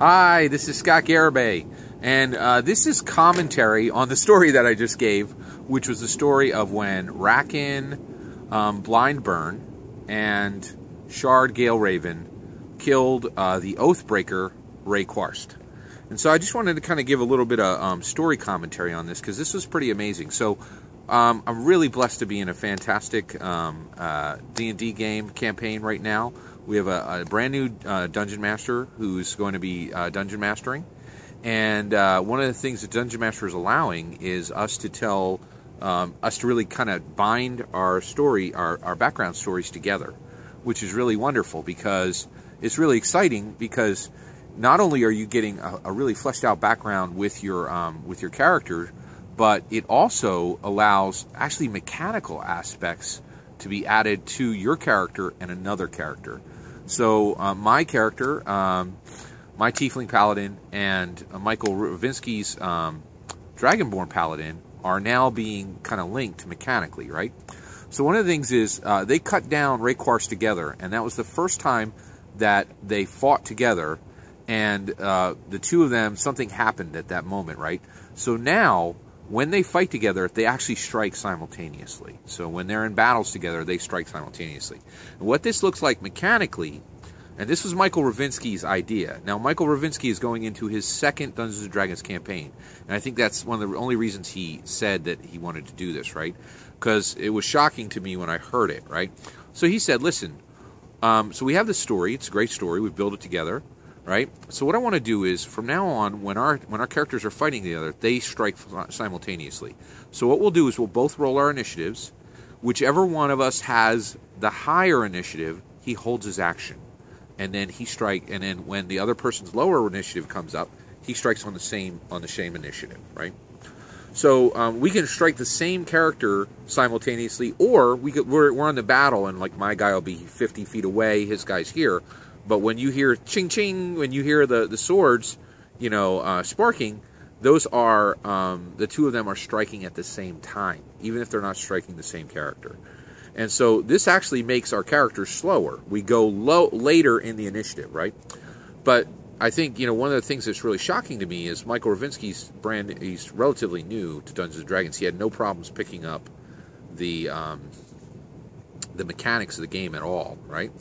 Hi, this is Scott Garibay, and this is commentary on the story that I just gave, which was the story of when Rakan, Blindburn, and Shard Galeraven killed the Oathbreaker, Ray Quarst. And so I just wanted to kind of give a little bit of story commentary on this, because this was pretty amazing. So I'm really blessed to be in a fantastic D&D game campaign right now. We have a brand new Dungeon Master who's going to be Dungeon Mastering. And one of the things that Dungeon Master is allowing is us to tell, us to really kind of bind our story, our background stories together, which is really wonderful, because it's really exciting, because not only are you getting a really fleshed out background with your character, but it also allows actually mechanical aspects to be added to your character and another character. So my character, my Tiefling Paladin, and Michael Ravinsky's Dragonborn Paladin are now being kind of linked mechanically, right? So one of the things is they cut down Ray Quarst together, and that was the first time that they fought together, and the two of them, something happened at that moment, right? So now, when they fight together, they actually strike simultaneously. So when they're in battles together, they strike simultaneously. And what this looks like mechanically, and this was Michael Ravinsky's idea. Now, Michael Ravinsky is going into his second Dungeons & Dragons campaign. And I think that's one of the only reasons he said that he wanted to do this, right? Because it was shocking to me when I heard it, right? So he said, listen, so we have this story. It's a great story. We've built it together. Right? So what I want to do is, from now on, when our characters are fighting together, they strike simultaneously. So what we'll do is we'll both roll our initiatives. Whichever one of us has the higher initiative, he holds his action, and then and then when the other person's lower initiative comes up, he strikes on the same initiative, right? So we can strike the same character simultaneously, or we're on the battle, and like my guy will be 50 feet away, his guy's here. But when you hear ching ching, when you hear the swords, sparking, those are the two of them are striking at the same time, even if they're not striking the same character. And so this actually makes our characters slower. We go later in the initiative, right? But I think one of the things that's really shocking to me is Michael Ravinsky's he's relatively new to Dungeons & Dragons. He had no problems picking up the mechanics of the game at all, right?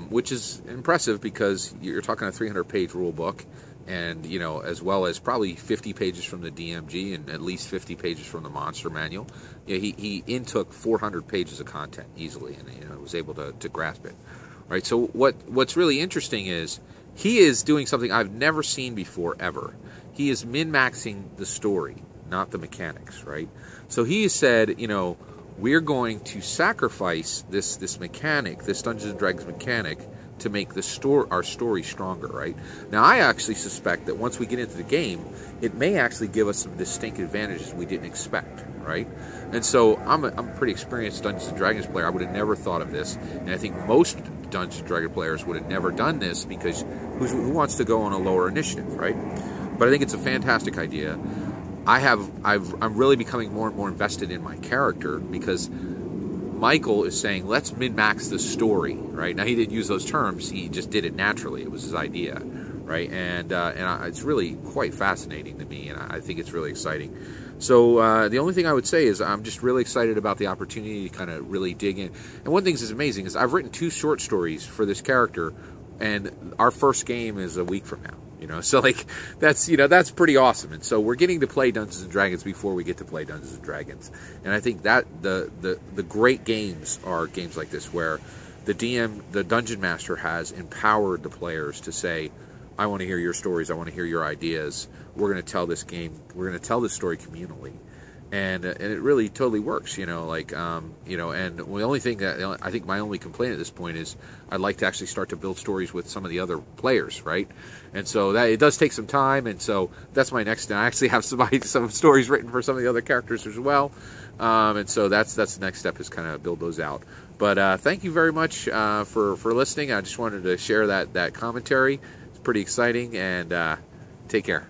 Which is impressive, because you're talking a 300-page rule book, and as well as probably 50 pages from the DMG and at least 50 pages from the monster manual. He intook 400 pages of content easily, and was able to grasp it, right? So what's really interesting is he is doing something I've never seen before ever. He is min-maxing the story, not the mechanics, right? So he has said, we're going to sacrifice this mechanic, this Dungeons & Dragons mechanic, to make our story stronger, right? Now, I actually suspect that once we get into the game, it may actually give us some distinct advantages we didn't expect, right? And so I'm a pretty experienced Dungeons & Dragons player. I would have never thought of this, and I think most Dungeons & Dragons players would have never done this, because who wants to go on a lower initiative, right? But I think it's a fantastic idea. I'm really becoming more and more invested in my character, because Michael is saying, let's min-max the story, right? Now, he didn't use those terms. He just did it naturally. It was his idea, right? And it's really quite fascinating to me, and I think it's really exciting. So the only thing I would say is I'm just really excited about the opportunity to kind of really dig in. And one thing that's amazing is I've written 2 short stories for this character, and our first game is a week from now. So like that's pretty awesome. And so we're getting to play Dungeons & Dragons before we get to play Dungeons & Dragons. And I think that the great games are games like this, where the DM, the Dungeon Master, has empowered the players to say, I want to hear your stories, I want to hear your ideas. We're going to tell this game, we're going to tell this story communally. And it really totally works, and the only thing that I think my only complaint at this point is I'd like to actually start to build stories with some of the other players, right? And so that it does take some time, and so that's my next. I actually have some stories written for some of the other characters as well, and so that's the next step, is kind of build those out. But thank you very much for listening. I just wanted to share that commentary. It's pretty exciting, and take care.